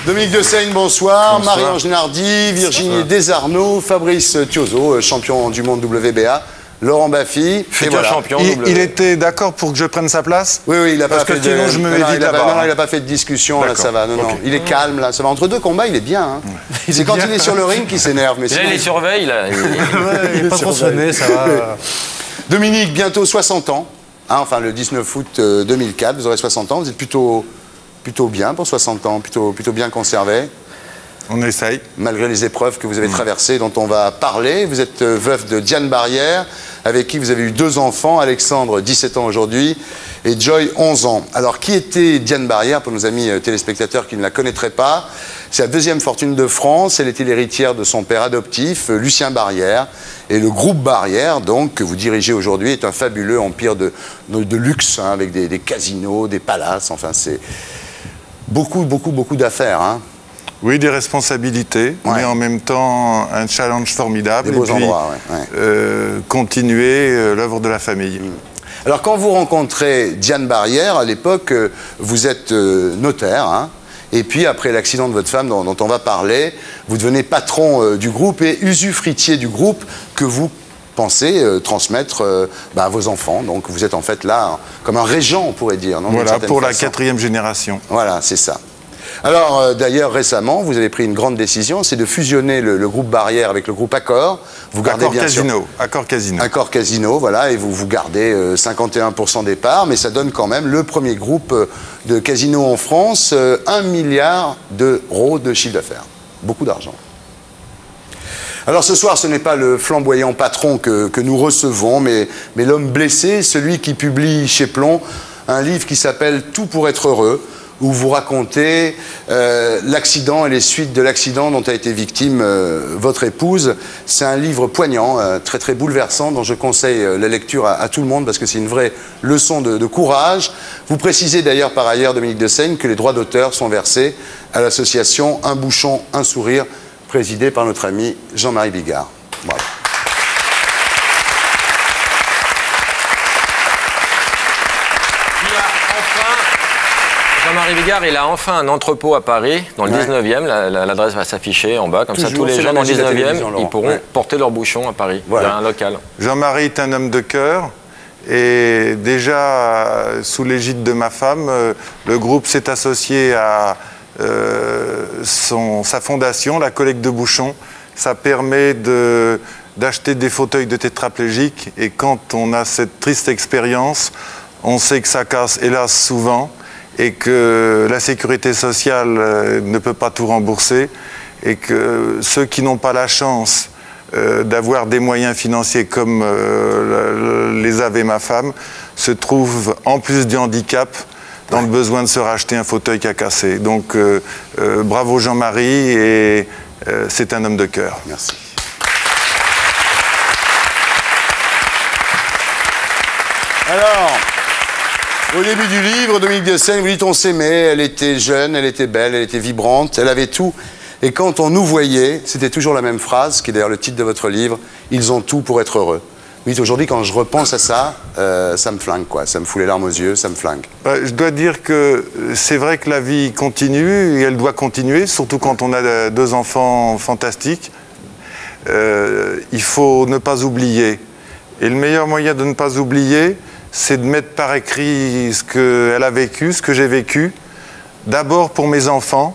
Dominique de Seyne, bonsoir. Bonsoir. Marie-Ange Nardi, Virginie Desarnaud, Fabrice Thiozo, champion du monde WBA. Laurent Baffy, futur champion. Il était d'accord pour que je prenne sa place? Oui, il a pas fait sinon, je me mets vite là-bas. Non, il n'a pas fait de discussion, là, ça va. Non, Okay. il est calme, là, ça va. Entre deux combats, il est bien. Hein. C'est quand il est sur le ring qu'il s'énerve. Mais Là, sinon, il les surveille, là. Il n'est pas trop sonné, ça va. Dominique, bientôt 60 ans. Hein, enfin, le 19 août 2004, vous aurez 60 ans. Vous êtes plutôt bien pour 60 ans, plutôt bien conservé. On essaye. Malgré les épreuves que vous avez traversées, dont on va parler. Vous êtes veuf de Diane Barrière, avec qui vous avez eu 2 enfants, Alexandre, 17 ans aujourd'hui, et Joy, 11 ans. Alors, qui était Diane Barrière, pour nos amis téléspectateurs qui ne la connaîtraient pas? C'est la 2e fortune de France. Elle était l'héritière de son père adoptif, Lucien Barrière. Et le groupe Barrière, donc, que vous dirigez aujourd'hui, est un fabuleux empire de luxe, hein, avec des casinos, des palaces. Enfin, c'est beaucoup d'affaires, hein. Oui, des responsabilités, mais en même temps un challenge formidable. Des beaux endroits, continuer l'œuvre de la famille. Alors, quand vous rencontrez Diane Barrière, à l'époque, vous êtes notaire, hein, et puis après l'accident de votre femme dont on va parler, vous devenez patron du groupe et usufruitier du groupe que vous pensez transmettre à vos enfants. Donc, vous êtes en fait là comme un régent, on pourrait dire. Non, voilà, pour la 4e génération. Voilà, c'est ça. Alors, d'ailleurs, récemment, vous avez pris une grande décision, c'est de fusionner le groupe Barrière avec le groupe Accor. Vous gardez Accor bien Casino. sûr... Accor Casino. Accor Casino, voilà, et vous gardez 51% des parts, mais ça donne quand même le premier groupe de casinos en France, 1 milliard d'euros de chiffre d'affaires. Beaucoup d'argent. Alors ce soir, ce n'est pas le flamboyant patron que nous recevons, mais l'homme blessé, celui qui publie chez Plomb un livre qui s'appelle « Tout pour être heureux », où vous racontez l'accident et les suites de l'accident dont a été victime votre épouse. C'est un livre poignant, très très bouleversant, dont je conseille la lecture à tout le monde parce que c'est une vraie leçon de courage. Vous précisez d'ailleurs par ailleurs, Dominique de Seyne, que les droits d'auteur sont versés à l'association Un Bouchon, Un Sourire, présidée par notre ami Jean-Marie Bigard. Voilà. Jean-Marie Bigard, il a enfin un entrepôt à Paris, dans le 19e. L'adresse va s'afficher en bas. Comme ça, tous les gens dans le 19e, ils pourront porter leur bouchon à Paris. Voilà. Il y a un local. Jean-Marie est un homme de cœur. Et déjà, sous l'égide de ma femme, le groupe s'est associé à sa fondation, la collecte de bouchons. Ça permet d'acheter des fauteuils de tétraplégiques. Et quand on a cette triste expérience, on sait que ça casse, hélas, souvent. Et que la sécurité sociale ne peut pas tout rembourser et que ceux qui n'ont pas la chance d'avoir des moyens financiers comme les avait ma femme se trouvent, en plus du handicap, dans le besoin de se racheter un fauteuil qui a cassé. Donc bravo Jean-Marie, et c'est un homme de cœur. Merci. Alors... Au début du livre, Dominique de Seyne, vous dites on s'aimait, elle était jeune, elle était belle, elle était vibrante, elle avait tout. Et quand on nous voyait, c'était toujours la même phrase, qui est d'ailleurs le titre de votre livre, ils ont tout pour être heureux. Vous dites aujourd'hui, quand je repense à ça, ça me flingue, quoi. Ça me fout les larmes aux yeux, ça me flingue. Je dois dire que c'est vrai que la vie continue, et elle doit continuer, surtout quand on a 2 enfants fantastiques. Il faut ne pas oublier. Et le meilleur moyen de ne pas oublier, c'est de mettre par écrit ce qu'elle a vécu, ce que j'ai vécu, d'abord pour mes enfants,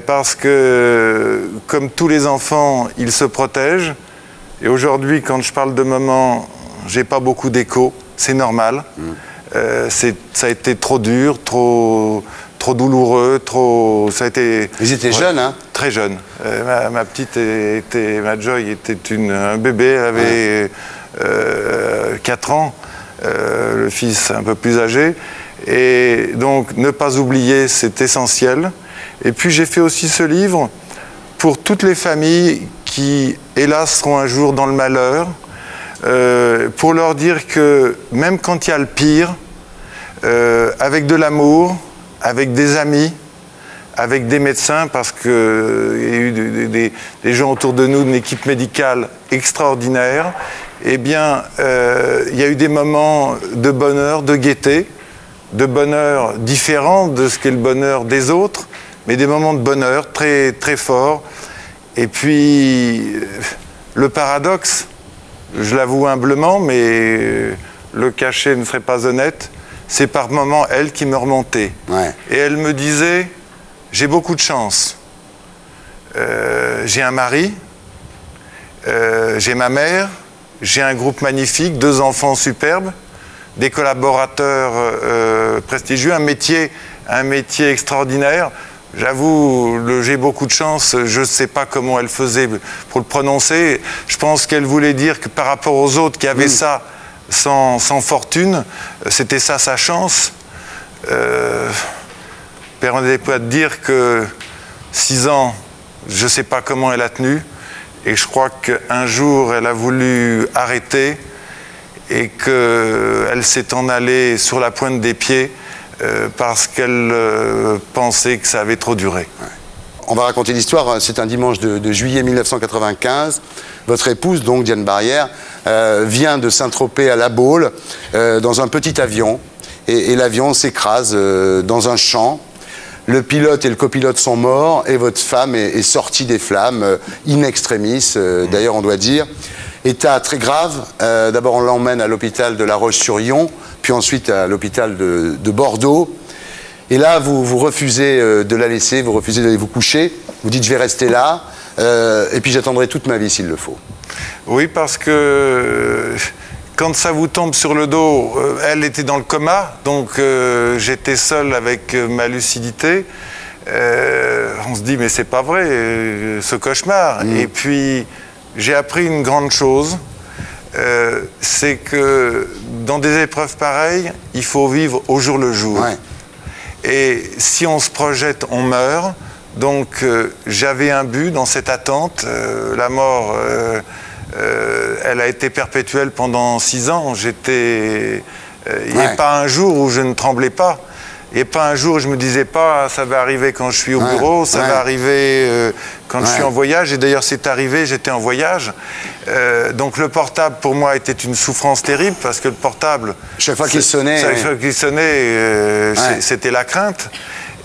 parce que, comme tous les enfants, ils se protègent. Et aujourd'hui, quand je parle de maman, j'ai pas beaucoup d'écho, c'est normal. Ça a été trop dur, trop douloureux, ça a été... Ils étaient jeunes, hein? Très jeunes. Ma petite ma Joy était un bébé, elle avait 4 ans. Le fils un peu plus âgé. Et donc, ne pas oublier, c'est essentiel. Et puis, j'ai fait aussi ce livre pour toutes les familles qui, hélas, seront un jour dans le malheur, pour leur dire que même quand il y a le pire, avec de l'amour, avec des amis, avec des médecins, parce qu'il y a eu des gens autour de nous, une équipe médicale extraordinaire, eh bien, il y a eu des moments de bonheur, de gaieté, de bonheur différent de ce qu'est le bonheur des autres, mais des moments de bonheur très, très forts. Et puis, le paradoxe, je l'avoue humblement, mais le cacher ne serait pas honnête, c'est par moments elle qui me remontait. Ouais. Et elle me disait, j'ai beaucoup de chance. J'ai un mari, j'ai ma mère, j'ai un groupe magnifique, 2 enfants superbes, des collaborateurs prestigieux, un métier extraordinaire. J'avoue, j'ai beaucoup de chance, je ne sais pas comment elle faisait pour le prononcer. Je pense qu'elle voulait dire que par rapport aux autres qui avaient ça sans fortune, c'était ça sa chance. Permettez-moi de dire que 6 ans, je ne sais pas comment elle a tenu, et je crois qu'un jour, elle a voulu arrêter et qu'elle s'est en allée sur la pointe des pieds parce qu'elle pensait que ça avait trop duré. Ouais. On va raconter l'histoire. C'est un dimanche de juillet 1995. Votre épouse, donc Diane Barrière, vient de Saint-Tropez à La Baule dans un petit avion. Et l'avion s'écrase dans un champ. Le pilote et le copilote sont morts et votre femme est sortie des flammes, in extremis, d'ailleurs on doit dire. État très grave. D'abord on l'emmène à l'hôpital de La Roche-sur-Yon, puis ensuite à l'hôpital de Bordeaux. Et là, vous refusez de la laisser, vous refusez d'aller vous coucher. Vous dites, je vais rester là, et puis j'attendrai toute ma vie s'il le faut. Oui, parce que quand ça vous tombe sur le dos, elle était dans le coma, donc j'étais seul avec ma lucidité. On se dit, mais c'est pas vrai, ce cauchemar. Et puis, j'ai appris une grande chose, c'est que dans des épreuves pareilles, il faut vivre au jour le jour. Ouais. Et si on se projette, on meurt. Donc j'avais un but dans cette attente. La mort, elle a été perpétuelle pendant 6 ans. Il n'y a pas un jour où je ne tremblais pas. Il n'y a pas un jour où je ne me disais pas ça va arriver quand je suis au bureau, ça va arriver quand je suis en voyage. Et d'ailleurs c'est arrivé, j'étais en voyage. Donc le portable pour moi était une souffrance terrible parce que le portable... Chaque fois qu'il sonnait... Chaque fois qu'il sonnait, c'était la crainte.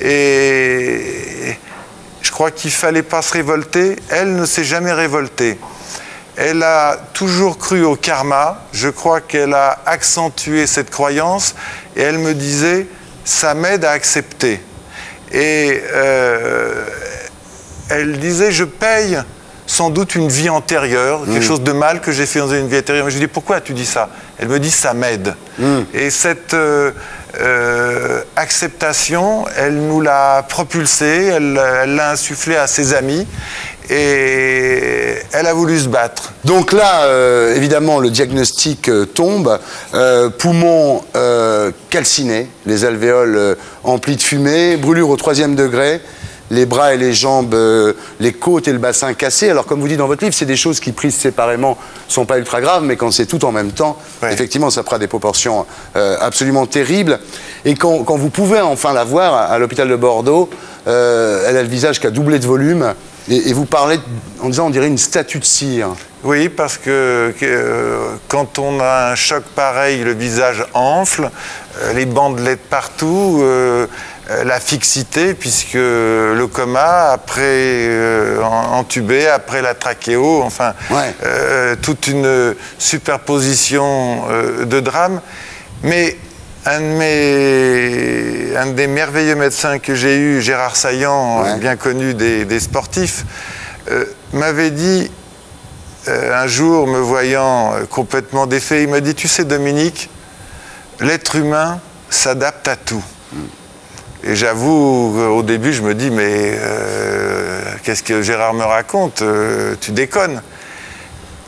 Et je crois qu'il ne fallait pas se révolter. Elle ne s'est jamais révoltée. Elle a toujours cru au karma. Je crois qu'elle a accentué cette croyance. Et elle me disait... ça m'aide à accepter. Et elle disait, je paye sans doute une vie antérieure, quelque chose de mal que j'ai fait dans une vie antérieure. Mais je lui dis, pourquoi tu dis ça? Elle me dit, ça m'aide. Et cette acceptation, elle nous l'a propulsée, elle l'a insufflée à ses amis. Et elle a voulu se battre. Donc là, évidemment, le diagnostic tombe. Poumons calcinés, les alvéoles emplis de fumée, brûlure au 3e degré, les bras et les jambes, les côtes et le bassin cassés. Alors, comme vous dites dans votre livre, c'est des choses qui, prises séparément, ne sont pas ultra graves, mais quand c'est tout en même temps, effectivement, ça prend des proportions absolument terribles. Et quand vous pouvez enfin la voir à l'hôpital de Bordeaux, elle a le visage qui a doublé de volume. Et vous parlez en disant, on dirait une statue de cire. Oui, parce que quand on a un choc pareil, le visage enfle, les bandelettes partout, la fixité, puisque le coma, après entubé, après la trachéo, enfin, toute une superposition de drames. Mais un des merveilleux médecins que j'ai eu, Gérard Saillant, bien connu des sportifs, m'avait dit, un jour, me voyant complètement défait, il m'a dit, tu sais Dominique, l'être humain s'adapte à tout. Et j'avoue, au début, je me dis, mais qu'est-ce que Gérard me raconte? Tu déconnes.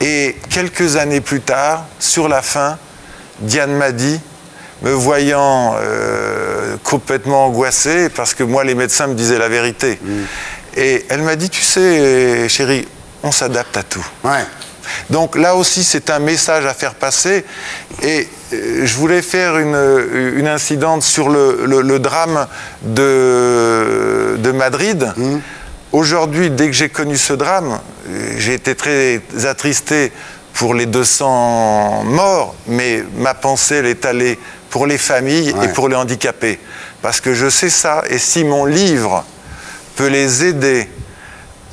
Et quelques années plus tard, sur la fin, Diane m'a dit, me voyant complètement angoissé, parce que moi, les médecins me disaient la vérité. Et elle m'a dit, tu sais, chérie, on s'adapte à tout. Donc là aussi, c'est un message à faire passer. Et je voulais faire une incidente sur le drame de Madrid. Aujourd'hui, dès que j'ai connu ce drame, j'ai été très attristé pour les 200 morts, mais ma pensée, elle est allée pour les familles et pour les handicapés. Parce que je sais ça, et si mon livre peut les aider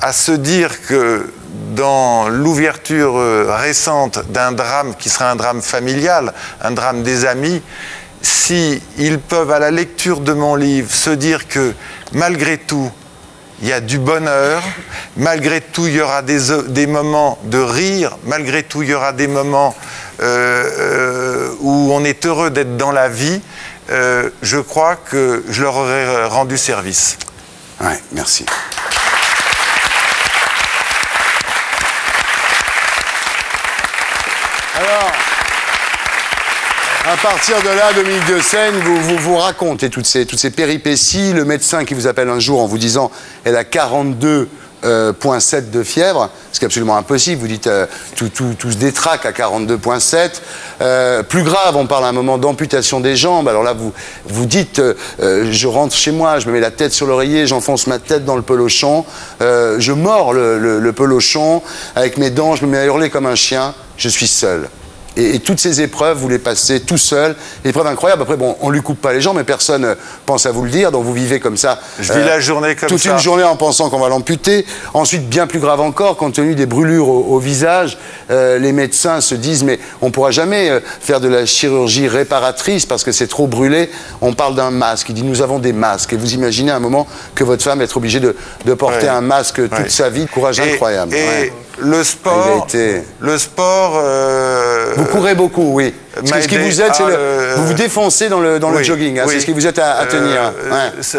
à se dire que dans l'ouverture récente d'un drame qui sera un drame familial, un drame des amis, si ils peuvent à la lecture de mon livre se dire que malgré tout, il y a du bonheur, malgré tout il y aura des moments de rire, malgré tout il y aura des moments où on est heureux d'être dans la vie, je crois que je leur aurais rendu service. Ouais, merci. Alors, à partir de là, Dominique de Seine, vous racontez toutes ces péripéties. Le médecin qui vous appelle un jour en vous disant « elle a 42,7 de fièvre », ce qui est absolument impossible. Vous dites tout se détraque à 42,7. Plus grave, on parle à un moment d'amputation des jambes. Alors là, vous dites je rentre chez moi, je me mets la tête sur l'oreiller, j'enfonce ma tête dans le pelochon, je mords le pelochon avec mes dents, je me mets à hurler comme un chien, je suis seul. Et toutes ces épreuves, vous les passez tout seul. Épreuve incroyable. Après, bon, on ne lui coupe pas les jambes, mais personne pense à vous le dire. Donc vous vivez comme ça. Je vis la journée comme toute ça. Une journée en pensant qu'on va l'amputer. Ensuite, bien plus grave encore, compte tenu des brûlures au visage, les médecins se disent mais on ne pourra jamais faire de la chirurgie réparatrice parce que c'est trop brûlé. On parle d'un masque. Il dit nous avons des masques. Et vous imaginez un moment que votre femme va être obligée de porter un masque toute sa vie. Courage incroyable. Le sport, vous courez beaucoup, oui. Parce que ce qui vous aide, c'est vous vous défoncez dans le jogging. Hein, c'est ce qui vous aide à tenir.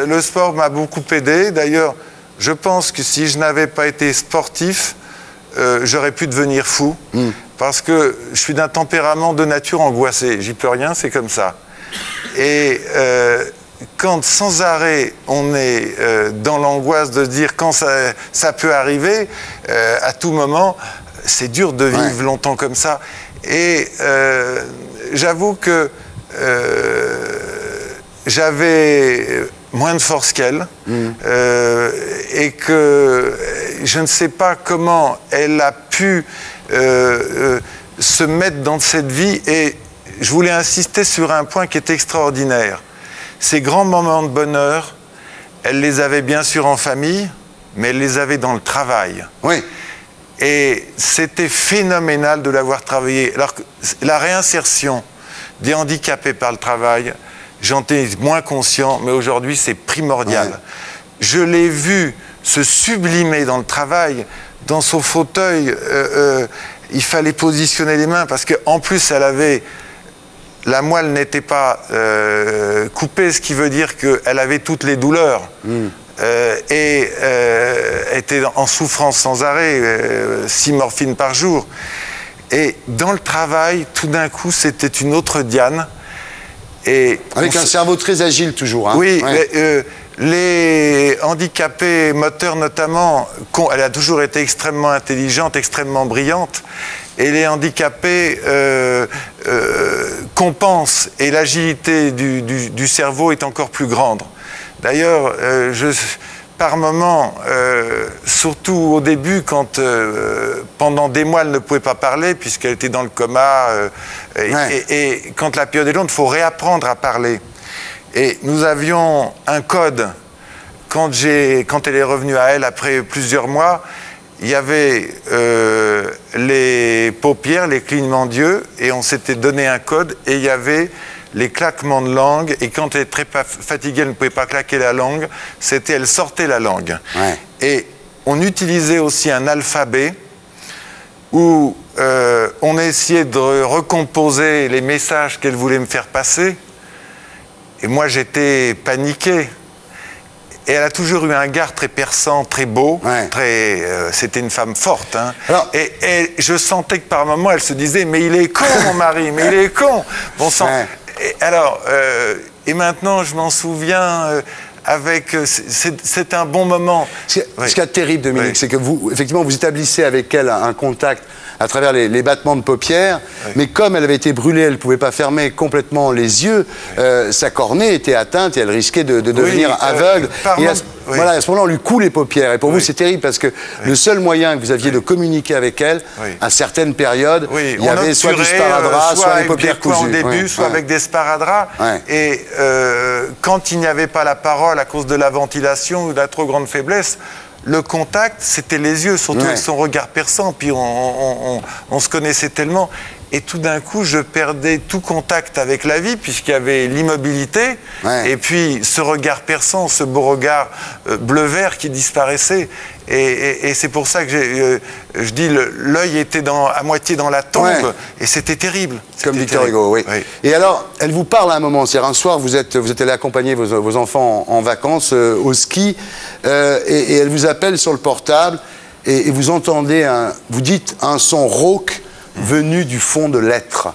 Le sport m'a beaucoup aidé. D'ailleurs, je pense que si je n'avais pas été sportif, j'aurais pu devenir fou. Parce que je suis d'un tempérament de nature angoissé. J'y peux rien, c'est comme ça. Et quand sans arrêt on est dans l'angoisse de dire quand ça peut arriver, à tout moment, c'est dur de vivre longtemps comme ça. Et j'avoue que j'avais moins de force qu'elle et que je ne sais pas comment elle a pu se mettre dans cette vie. Et je voulais insister sur un point qui est extraordinaire. Ces grands moments de bonheur, elle les avait bien sûr en famille, mais elle les avait dans le travail. Oui. Et c'était phénoménal de l'avoir travaillé. Alors, la réinsertion des handicapés par le travail, j'en étais moins conscient, mais aujourd'hui, c'est primordial. Ouais. Je l'ai vu se sublimer dans le travail, dans son fauteuil. Il fallait positionner les mains, parce qu'en plus, elle avait... La moelle n'était pas coupée, ce qui veut dire qu'elle avait toutes les douleurs. Et était en souffrance sans arrêt, 6 morphines par jour. Et dans le travail, tout d'un coup, c'était une autre Diane. Et avec un cerveau très agile toujours. Hein. Oui, les handicapés moteurs notamment, elle a toujours été extrêmement intelligente, extrêmement brillante. Et les handicapés compensent, et l'agilité du cerveau est encore plus grande. D'ailleurs, par moments, surtout au début, quand pendant des mois elle ne pouvait pas parler, puisqu'elle était dans le coma, et quand la période est longue, il faut réapprendre à parler. Et nous avions un code. Quand elle est revenue à elle après plusieurs mois, il y avait les paupières, les clignements d'yeux, et on s'était donné un code, et il y avait les claquements de langue, et quand elle était très fatiguée, elle ne pouvait pas claquer la langue, elle sortait la langue. Ouais. Et on utilisait aussi un alphabet où on essayait de recomposer les messages qu'elle voulait me faire passer, et moi j'étais paniqué. Et elle a toujours eu un regard très perçant, très beau, c'était une femme forte. Hein. Alors, et je sentais que par moments, elle se disait « mais il est con, mon mari, mais il est con !» Bon sang. Et alors, et maintenant, je m'en souviens... c'est un bon moment. Ce qui est terrible, Dominique, c'est que vous, effectivement, vous établissez avec elle un contact à travers les battements de paupières. Oui. Mais comme elle avait été brûlée, elle ne pouvait pas fermer complètement les yeux. Sa cornée était atteinte et elle risquait de devenir aveugle. Voilà, à ce moment-là, on lui coud les paupières. Et pour vous, c'est terrible parce que le seul moyen que vous aviez de communiquer avec elle, à certaines périodes, il y avait soit du sparadrap, soit les paupières cousues. Au début, soit avec des sparadraps. Et quand il n'y avait pas la parole à cause de la ventilation ou de la trop grande faiblesse, le contact, c'était les yeux, surtout avec son regard perçant. Puis on se connaissait tellement. Et tout d'un coup, je perdais tout contact avec la vie, puisqu'il y avait l'immobilité, et puis ce regard perçant, ce beau regard bleu-vert qui disparaissait. Et c'est pour ça que je dis, l'œil était à moitié dans la tombe, et c'était terrible. Comme Victor Hugo, oui. Et alors, elle vous parle à un moment, c'est-à-dire un soir, vous êtes allé accompagner vos enfants en vacances au ski, et elle vous appelle sur le portable, et vous entendez, vous dites un son rauque, venu du fond de l'être.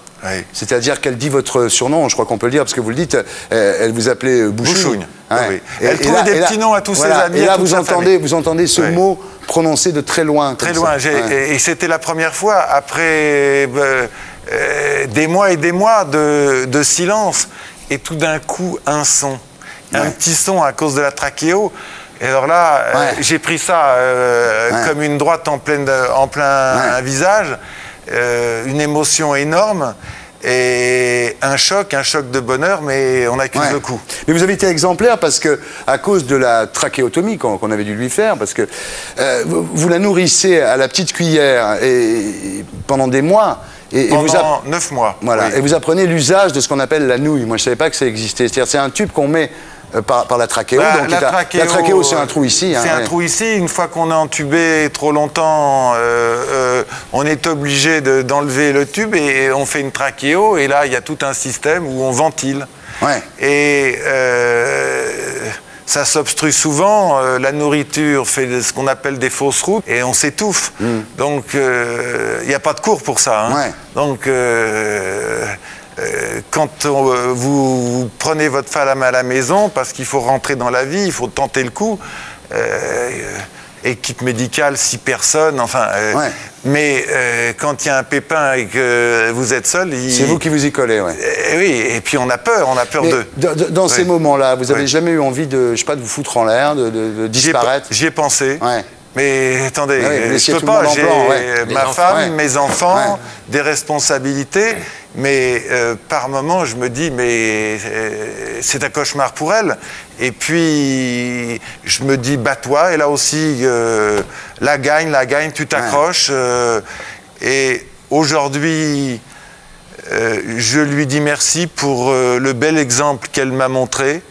C'est-à-dire qu'elle dit votre surnom, je crois qu'on peut le dire, parce que vous le dites, elle vous appelait Bouchougne. Elle trouve des petits noms à tous ses amis. Et là, vous entendez ce mot prononcé de très loin. Très loin. Et c'était la première fois, après des mois et des mois de silence, et tout d'un coup, un son. Un petit son à cause de la trachéo. Et alors là, j'ai pris ça comme une droite en plein visage. Une émotion énorme et un choc de bonheur, mais on accuse le coup. Mais vous avez été exemplaire parce que, à cause de la trachéotomie qu'on avait dû lui faire, parce que vous la nourrissez à la petite cuillère et pendant des mois. Pendant 9 mois. Voilà. Et vous apprenez l'usage de ce qu'on appelle la nouille. Moi, je ne savais pas que ça existait. C'est-à-dire, c'est un tube qu'on met par la trachéo. Donc la trachéo, c'est un trou ici. C'est un trou ici. Une fois qu'on est entubé trop longtemps, on est obligé d'enlever le tube et on fait une trachéo. Et là, il y a tout un système où on ventile. Et ça s'obstrue souvent. La nourriture fait ce qu'on appelle des fausses routes et on s'étouffe. Donc, il n'y a pas de cours pour ça. Donc, quand vous prenez votre femme à la maison, parce qu'il faut rentrer dans la vie, il faut tenter le coup, équipe médicale, 6 personnes, enfin... Mais quand il y a un pépin et que vous êtes seul... C'est vous qui vous y collez, oui, et puis on a peur d'eux. Dans ces moments-là, vous n'avez jamais eu envie de vous foutre en l'air, de disparaître? J'y ai pensé. Mais attendez, je ne peux pas, j'ai ma femme, mes enfants, des responsabilités, mais par moments je me dis, mais c'est un cauchemar pour elle. Et puis je me dis, bats-toi, et là aussi, la gagne, tu t'accroches. Et aujourd'hui, je lui dis merci pour le bel exemple qu'elle m'a montré.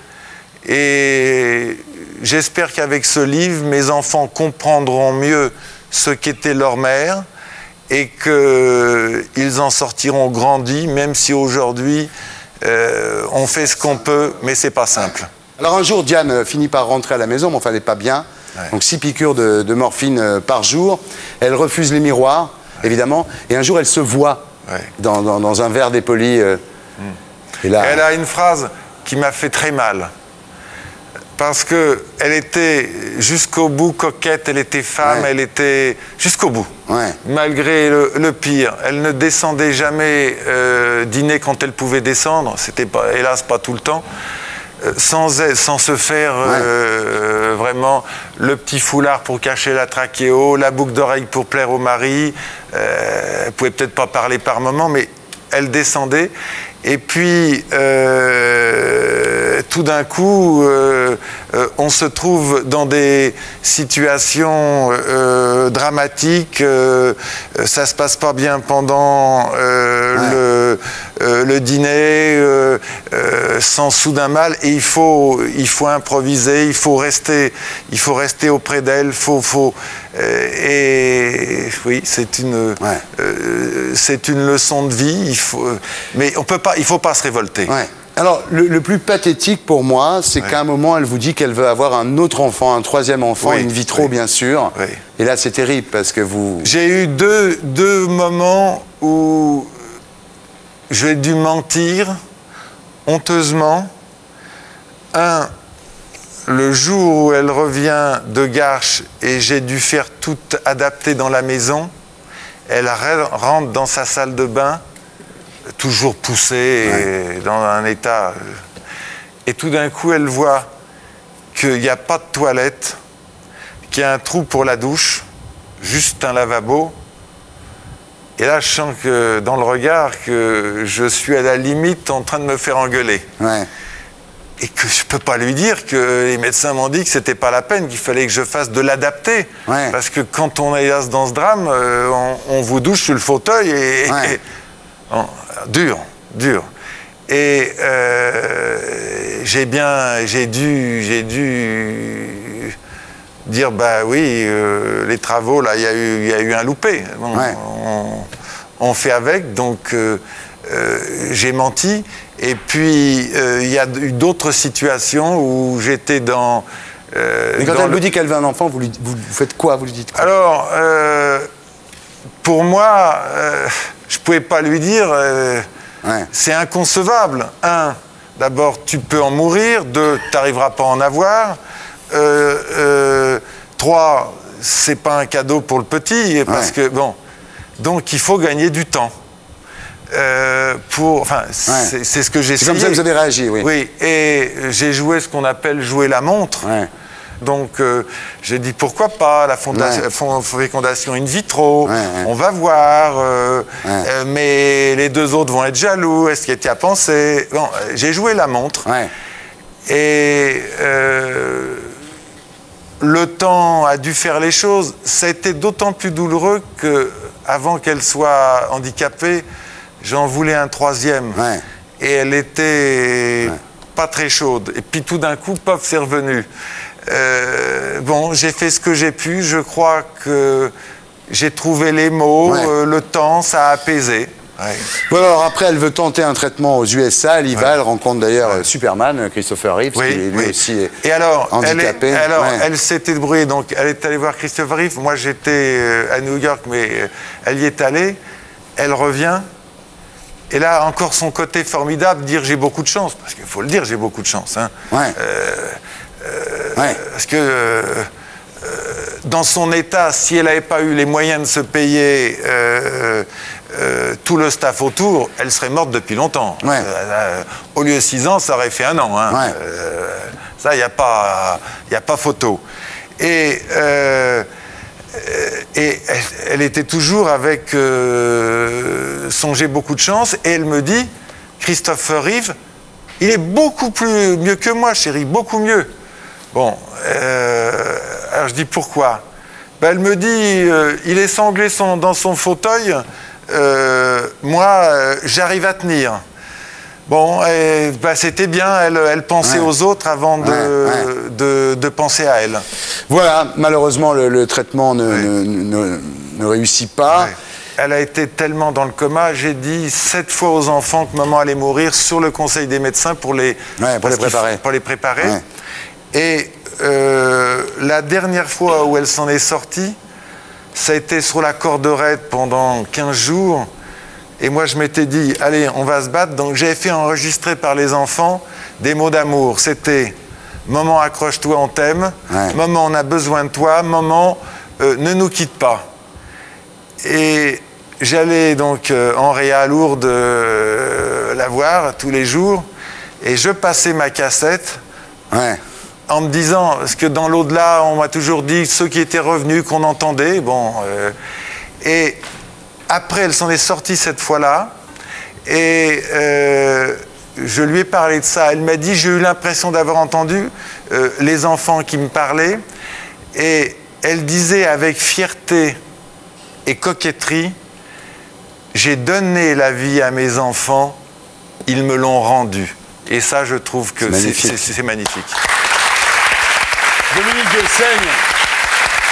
Et j'espère qu'avec ce livre, mes enfants comprendront mieux ce qu'était leur mère et qu'ils en sortiront grandis, même si aujourd'hui, on fait ce qu'on peut, mais c'est pas simple. Alors un jour, Diane finit par rentrer à la maison, mais enfin, elle n'est pas bien. Donc 6 piqûres de morphine par jour. Elle refuse les miroirs, évidemment. Et un jour, elle se voit dans un verre dépoli. Et là... Elle a une phrase qui m'a fait très mal. Parce qu'elle était jusqu'au bout coquette, elle était femme, elle était jusqu'au bout. Malgré le pire. Elle ne descendait jamais dîner quand elle pouvait descendre. C'était pas, hélas, pas tout le temps. Sans se faire vraiment le petit foulard pour cacher la trachéo, la boucle d'oreille pour plaire au mari. Elle pouvait peut-être pas parler par moment, mais elle descendait. Et puis, tout d'un coup, on se trouve dans des situations dramatiques. Ça se passe pas bien pendant le dîner, sans soudain mal. Et il faut improviser, il faut rester auprès d'elle. Et oui, c'est une leçon de vie. Mais on peut pas. Il ne faut pas se révolter. Alors, le plus pathétique pour moi, c'est qu'à un moment, elle vous dit qu'elle veut avoir un autre enfant, un 3e enfant, in vitro, bien sûr. Et là, c'est terrible parce que vous... J'ai eu deux moments où j'ai dû mentir honteusement. Un, le jour où elle revient de Garches et j'ai dû faire tout adapter dans la maison. Elle rentre dans sa salle de bain, toujours poussée, et dans un état... Et tout d'un coup, elle voit qu'il n'y a pas de toilette, qu'il y a un trou pour la douche, juste un lavabo. Et là, je sens que dans le regard que je suis à la limite en train de me faire engueuler. Ouais. Et que je ne peux pas lui dire que les médecins m'ont dit que ce n'était pas la peine, qu'il fallait que je fasse de l'adapté. Ouais. Parce que quand on est dans ce drame, on vous douche sur le fauteuil et dur. Et j'ai dû dire, bah oui, les travaux, là, il y a eu un loupé. Bon, on fait avec, donc j'ai menti. Et puis, il y a eu d'autres situations où j'étais dans... Mais quand elle vous dit qu'elle veut un enfant, vous faites quoi? Vous lui dites quoi? Alors, pour moi, je ne pouvais pas lui dire... C'est inconcevable. 1, d'abord, tu peux en mourir. 2, tu n'arriveras pas à en avoir. 3, c'est pas un cadeau pour le petit, parce que, bon... Donc, il faut gagner du temps. C'est ce que j'ai essayé. C'est comme ça que vous avez réagi, oui. Oui, et j'ai joué ce qu'on appelle jouer la montre. Ouais. Donc, j'ai dit pourquoi pas la fécondation in vitro, on va voir, mais les 2 autres vont être jaloux, est-ce qu'il y a pensé? Bon, j'ai joué la montre. Ouais. Et le temps a dû faire les choses. Ça a été d'autant plus douloureux qu'avant qu'elle soit handicapée, j'en voulais un 3e. Ouais. Et elle était pas très chaude. Et puis tout d'un coup, paf, c'est revenu. Bon, j'ai fait ce que j'ai pu. Je crois que j'ai trouvé les mots, le temps, ça a apaisé. Ouais. Bon, alors après, elle veut tenter un traitement aux USA. Elle y va, elle rencontre d'ailleurs Superman, Christopher Reeve, qui lui aussi est handicapé. Elle s'était débrouillée, donc elle est allée voir Christopher Reeve. Moi, j'étais à New York, mais elle y est allée. Elle revient. Et là, encore son côté formidable, dire j'ai beaucoup de chance. Parce qu'il faut le dire, j'ai beaucoup de chance. Hein. Parce que dans son état, si elle n'avait pas eu les moyens de se payer tout le staff autour, elle serait morte depuis longtemps. Au lieu de 6 ans, ça aurait fait 1 an. Hein. Ça, il n'y a pas photo. Et elle était toujours avec son j'ai beaucoup de chance. Et elle me dit, Christopher Reeve, il est beaucoup mieux que moi, chérie, beaucoup mieux. Bon, alors je dis pourquoi? Elle me dit, il est sanglé dans son fauteuil, moi j'arrive à tenir. Bon, c'était bien, elle pensait aux autres avant de penser à elle. Voilà, malheureusement le traitement ne réussit pas. Elle a été tellement dans le coma, j'ai dit 7 fois aux enfants que maman allait mourir sur le conseil des médecins pour les préparer. Et la dernière fois où elle s'en est sortie, ça a été sur la corde raide pendant 15 jours. Et moi, je m'étais dit, allez, on va se battre. Donc, j'ai fait enregistrer par les enfants des mots d'amour. C'était « Maman, accroche-toi, on t'aime. Maman, on a besoin de toi. Maman, ne nous quitte pas. » Et j'allais donc en réa à Lourdes la voir tous les jours. Et je passais ma cassette en me disant, parce que dans l'au-delà, on m'a toujours dit ceux qui étaient revenus, qu'on entendait. Bon, et après, elle s'en est sortie cette fois-là. Et je lui ai parlé de ça. Elle m'a dit, j'ai eu l'impression d'avoir entendu les enfants qui me parlaient. Et elle disait avec fierté et coquetterie, j'ai donné la vie à mes enfants, ils me l'ont rendue. Et ça, je trouve que c'est magnifique. Dominique Dessaigne,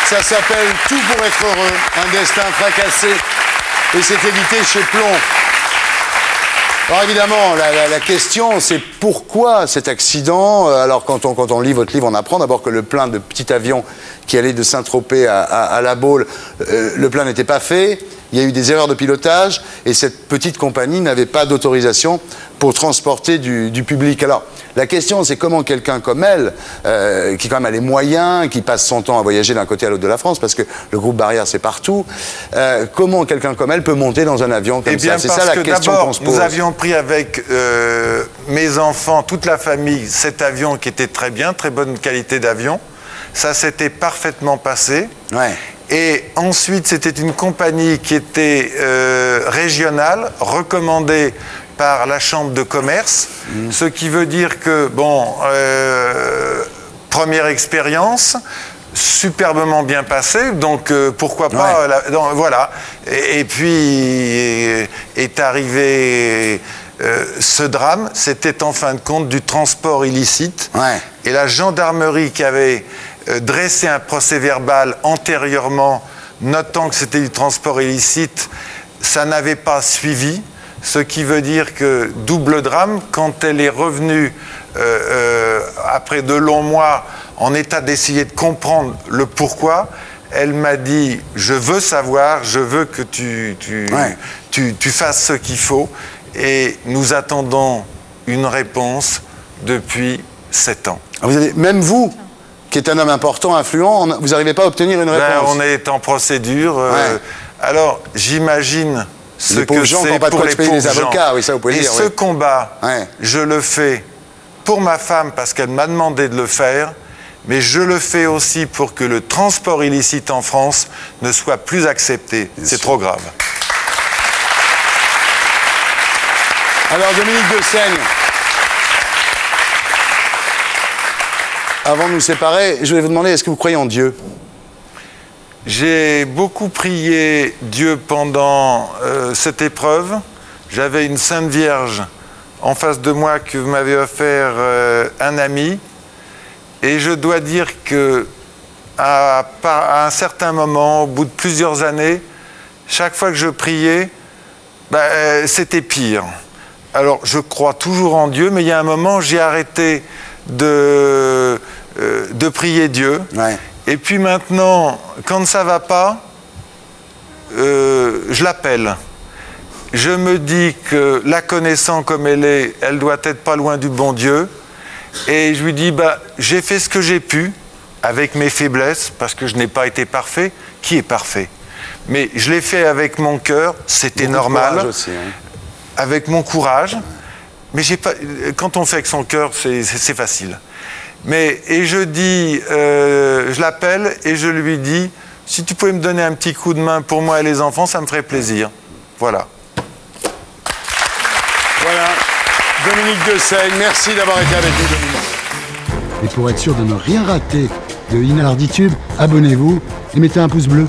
ça s'appelle « Tout pour être heureux, un destin fracassé ». Et c'est édité chez Plomb. Alors évidemment, la question, c'est pourquoi cet accident? Alors quand on lit votre livre, on apprend d'abord que le plein de petit avion qui allait de Saint-Tropez à La Baule, le plein n'était pas fait. Il y a eu des erreurs de pilotage et cette petite compagnie n'avait pas d'autorisation pour transporter du public. Alors, la question, c'est comment quelqu'un comme elle, qui quand même a les moyens, qui passe son temps à voyager d'un côté à l'autre de la France, parce que le groupe Barrière, c'est partout, comment quelqu'un comme elle peut monter dans un avion comme ça? C'est ça la question qu'on se pose. Nous avions pris avec mes enfants, toute la famille, cet avion qui était très bien, très bonne qualité d'avion. Ça s'était parfaitement passé. Ouais. Et ensuite, c'était une compagnie qui était régionale, recommandée par la Chambre de commerce, ce qui veut dire que, bon, première expérience, superbement bien passée, donc pourquoi pas, voilà. Et puis est arrivé ce drame, c'était en fin de compte du transport illicite, et la gendarmerie qui avait dressé un procès-verbal antérieurement, notant que c'était du transport illicite, ça n'avait pas suivi. Ce qui veut dire que double drame, quand elle est revenue après de longs mois en état d'essayer de comprendre le pourquoi, elle m'a dit « je veux savoir, je veux que tu fasses ce qu'il faut ». Et nous attendons une réponse depuis 7 ans. Même vous, qui êtes un homme important, influent, vous n'arrivez pas à obtenir une réponse? On est en procédure. Alors, j'imagine ce que c'est pour les pauvres gens. Oui, ça vous pouvez dire. Ce combat, je le fais pour ma femme parce qu'elle m'a demandé de le faire, mais je le fais aussi pour que le transport illicite en France ne soit plus accepté. C'est trop grave. Alors, Dominique de Seigne, avant de nous séparer, je voulais vous demander, est-ce que vous croyez en Dieu? J'ai beaucoup prié Dieu pendant cette épreuve. J'avais une Sainte Vierge en face de moi que m'avait offert un ami. Et je dois dire que à un certain moment, au bout de plusieurs années, chaque fois que je priais, c'était pire. Alors, je crois toujours en Dieu, mais il y a un moment, j'ai arrêté de prier Dieu. Et puis maintenant, quand ça ne va pas, je l'appelle. Je me dis que la connaissant comme elle est, elle doit être pas loin du bon Dieu. Et je lui dis, j'ai fait ce que j'ai pu, avec mes faiblesses, parce que je n'ai pas été parfait. Qui est parfait? Mais je l'ai fait avec mon cœur, c'était normal, aussi, avec mon courage. Mais quand on fait avec son cœur, c'est facile. Et je dis, je l'appelle et je lui dis, si tu pouvais me donner un petit coup de main pour moi et les enfants, ça me ferait plaisir. Voilà. Voilà. Dominique de Seigne, merci d'avoir été avec nous, Dominique. Et pour être sûr de ne rien rater de Inarditube, abonnez-vous et mettez un pouce bleu.